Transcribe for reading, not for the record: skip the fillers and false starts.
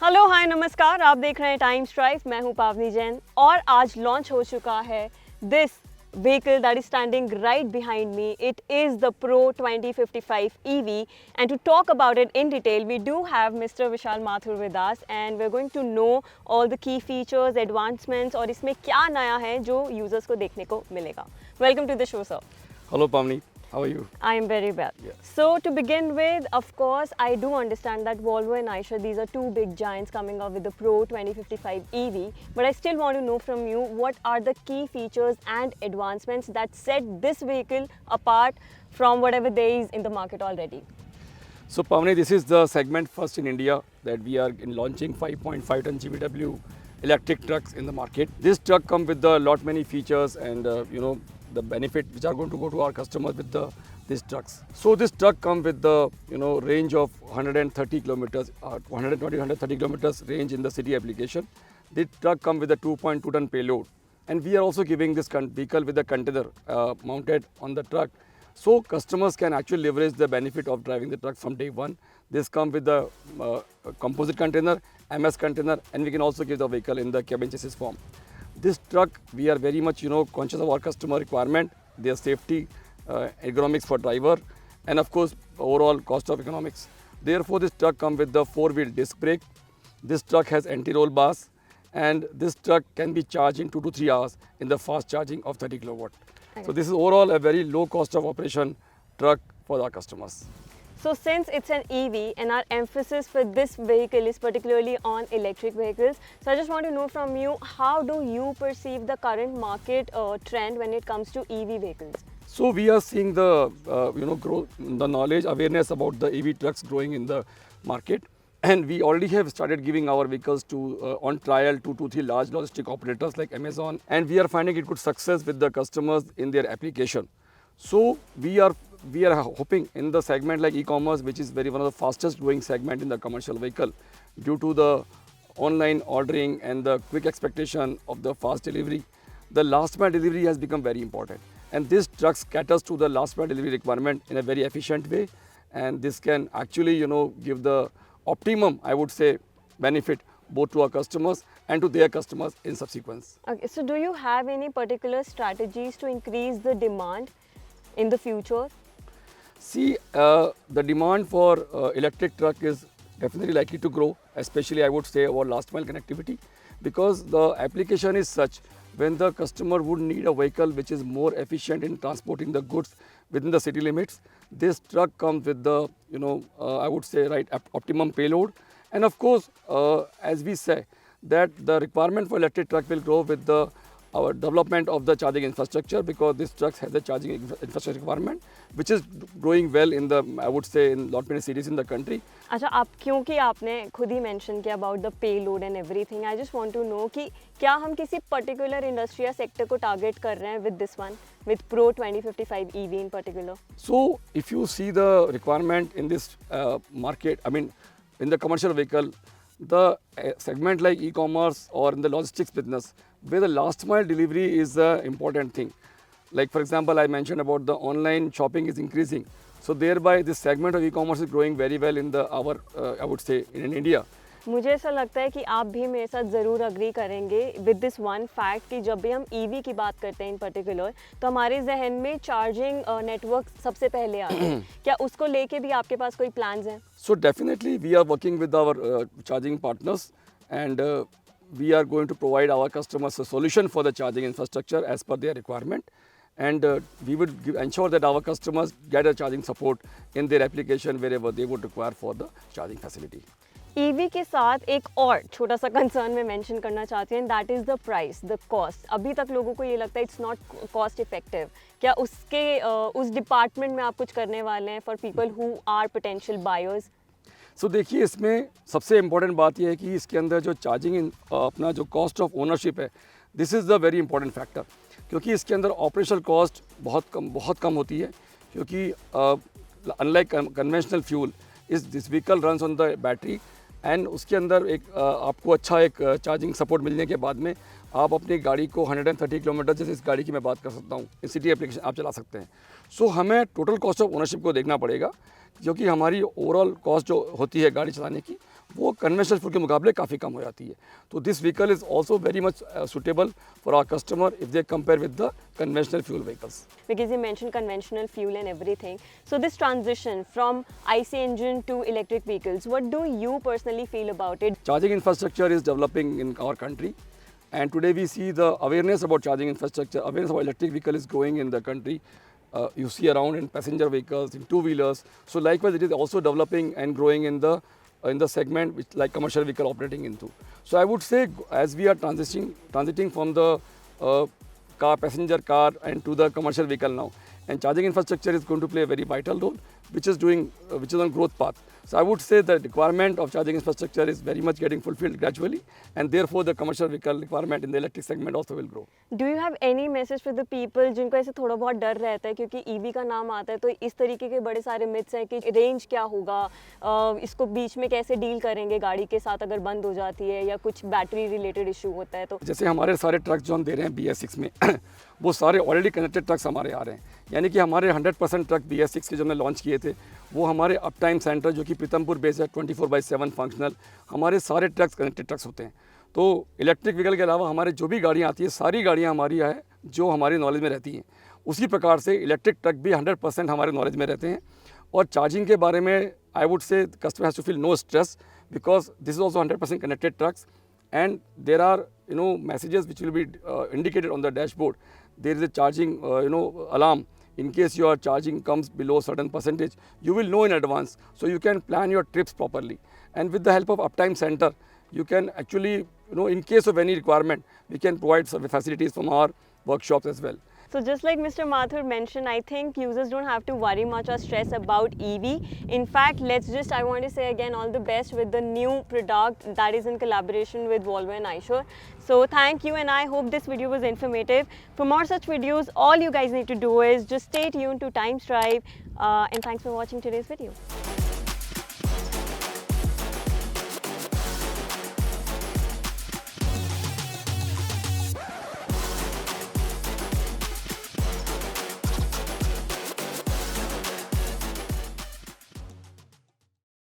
Hello hi नमस्कार, आप देख रहे हैं टाइम स्ट्राइक। मैं हूं पावनी जैन और आज लॉन्च हो चुका है this vehicle that is standing right behind me. It is the Pro 2055 EV, and to talk about it in detail we do have Mr. Vishal Mathur with us, and we're going to know all the key features, advancements और इसमें क्या नया है जो users को देखने को मिलेगा. Welcome to the show, sir. Hello Pavni, how are you? I am very well. Yeah. So to begin with, of course, I do understand that Volvo and Eicher, these are two big giants coming up with the Pro 2055 EV. But I still want to know from you, what are the key features and advancements that set this vehicle apart from whatever there is in the market already? So Pavni, this is the segment first in India that we are launching 5.5 ton GVW electric trucks in the market. This truck comes with a lot many features and the benefit which are going to go to our customers with these trucks. So this truck comes with the range of 130 kilometers, 120-130 kilometers range in the city application. This truck comes with a 2.2 ton payload, and we are also giving this vehicle with a container mounted on the truck, so customers can actually leverage the benefit of driving the truck from day one. This comes with the composite container, MS container, and we can also give the vehicle in the cabin chassis form. This truck, we are very much conscious of our customer requirement, their safety, ergonomics for driver, and of course overall cost of economics. Therefore this truck comes with the 4-wheel disc brake. This truck has anti-roll bars, and this truck can be charged in 2 to 3 hours in the fast charging of 30 kilowatt. So this is overall a very low cost of operation truck for our customers. So since it's an EV and our emphasis for this vehicle is particularly on electric vehicles, so I just want to know from you, how do you perceive the current market trend when it comes to EV vehicles? So we are seeing the growth, the knowledge, awareness about the EV trucks growing in the market, and we already have started giving our vehicles to on trial to 2-3 large logistic operators like Amazon, and we are finding it good success with the customers in their application. So we are hoping in the segment like e-commerce, which is one of the fastest growing segment in the commercial vehicle, due to the online ordering and the quick expectation of the fast delivery. The last mile delivery has become very important, and this trucks caters to the last mile delivery requirement in a very efficient way, and this can actually give the optimum, I would say, benefit both to our customers and to their customers in subsequence. Okay, so do you have any particular strategies to increase the demand in the future? See, the demand for electric truck is definitely likely to grow, especially I would say our last mile connectivity, because the application is such when the customer would need a vehicle which is more efficient in transporting the goods within the city limits. This truck comes with the I would say optimum payload, and of course as we say that the requirement for electric truck will grow with our development of the charging infrastructure, because this truck has a charging infrastructure requirement which is growing well in the, I would say, in lot many cities in the country. अच्छा, आप क्योंकि आपने खुद ही mention किया about the payload and everything, I just want to know कि क्या हम किसी पर्टिकुलर इंडस्ट्री या सेक्टर को टारगेट कर रहे हैं with this one, with pro 2055 EV in particular? So if you see the requirement in this market, I mean in the commercial vehicle, the segment like e-commerce or in the logistics business, where the last mile delivery is the important thing. Like for example, I mentioned about the online shopping is increasing, so thereby this segment of e-commerce is growing very well in our I would say in India. मुझे ऐसा लगता है कि आप भी मेरे साथ ज़रूर अग्री करेंगे विद दिस वन फैक्ट कि जब भी हम ईवी की बात करते हैं इन पर्टिकुलर, तो हमारे जहन में चार्जिंग नेटवर्क सबसे पहले आता है. क्या उसको लेके भी आपके पास कोई प्लान्स हैं? So definitely we are working with our charging partners, and we are going to provide our customers a solution for the charging infrastructure as per their requirement, and we would ensure that our customers get a charging support in their application wherever they would require for the charging facility. EV के साथ एक और छोटा सा concern मैं mention करना चाहती हूँ, that is the price, the cost. अभी तक लोगों को ये लगता है इट्स नॉट कॉस्ट इफेक्टिव. क्या उस डिपार्टमेंट में आप कुछ करने वाले हैं for people who are potential buyers? So देखिए, इसमें सबसे इम्पोर्टेंट बात यह है कि इसके अंदर जो चार्जिंग अपना जो कॉस्ट ऑफ ओनरशिप है, this is the very important factor, क्योंकि इसके अंदर ऑपरेशनल कॉस्ट बहुत कम होती है, क्योंकि unlike conventional fuel this vehicle runs on the battery, and उसके अंदर एक आपको अच्छा एक चार्जिंग सपोर्ट मिलने के बाद में आप अपनी गाड़ी को 130 किलोमीटर, जैसे इस गाड़ी की मैं बात कर सकता हूँ, सिटी एप्लीकेशन आप चला सकते हैं. सो हमें टोटल कॉस्ट ऑफ ओनरशिप को देखना पड़ेगा जो कि हमारी ओवरऑल कॉस्ट जो होती है गाड़ी चलाने की वो कन्वेंशनल फ्यूल के मुकाबले काफ़ी कम हो जाती है. तो this vehicle is also very much suitable for our customer if they compare with the conventional fuel vehicles. Because you mentioned conventional fuel and everything. So this transition from IC engine to electric vehicles, what do you personally feel about it? Charging infrastructure is developing in our country, and today we see the awareness about charging infrastructure, awareness about electric vehicle is growing in the country. You see around in passenger vehicles, in two-wheelers. So likewise, it is also developing and growing in the segment which like commercial vehicle operating into. So I would say as we are transiting from the passenger car and to the commercial vehicle now, and charging infrastructure is going to play a very vital role, which is on growth path. So I would say the requirement of charging infrastructure is very much getting fulfilled gradually, and therefore the commercial vehicle requirement in the electric segment also will grow. Do you have any message for the people जिनको ऐसे थोड़ा बहुत डर रहता है क्योंकि EV का नाम आता है तो इस तरीके के बड़े सारे मिथ्स हैं कि रेंज क्या होगा, इसको बीच में कैसे डील करेंगे गाड़ी के साथ अगर बंद हो जाती है या कुछ बैटरी रिलेटेड इशू होता है. तो जैसे हमारे सारे ट्रक्स जो हम दे रहे हैं BS6 में वो सारे ऑलरेडी कनेक्टेड ट्रक्स हमारे आ रहे हैं, यानी कि हमारे 100% ट्रक BS6 के जो हमने लॉन्च किए थे वो हमारे अप टाइम सेंटर जो कि पीतमपुर बेस है 24/7 फंक्शनल, हमारे सारे ट्रक्स कनेक्टेड ट्रक्स होते हैं. तो इलेक्ट्रिक व्हीकल के अलावा हमारे जो भी गाड़ियाँ आती है सारी गाड़ियाँ हमारी है जो हमारी नॉलेज में रहती हैं. उसी प्रकार से इलेक्ट्रिक ट्रक भी 100% हमारे नॉलेज में रहते हैं. और चार्जिंग के बारे में I would say customer has to feel no stress because this is also 100% connected trucks, and there are messages which will be indicated on the dashboard. There is a charging alarm. In case your charging comes below certain percentage, you will know in advance, so you can plan your trips properly. And with the help of uptime center, you can actually in case of any requirement, we can provide some facilities from our workshops as well. So just like Mr. Mathur mentioned, I think users don't have to worry much or stress about EV. In fact, I want to say again all the best with the new product that is in collaboration with Volvo and Eicher. So thank you, and I hope this video was informative. For more such videos, all you guys need to do is just stay tuned to Times Drive, and thanks for watching today's video.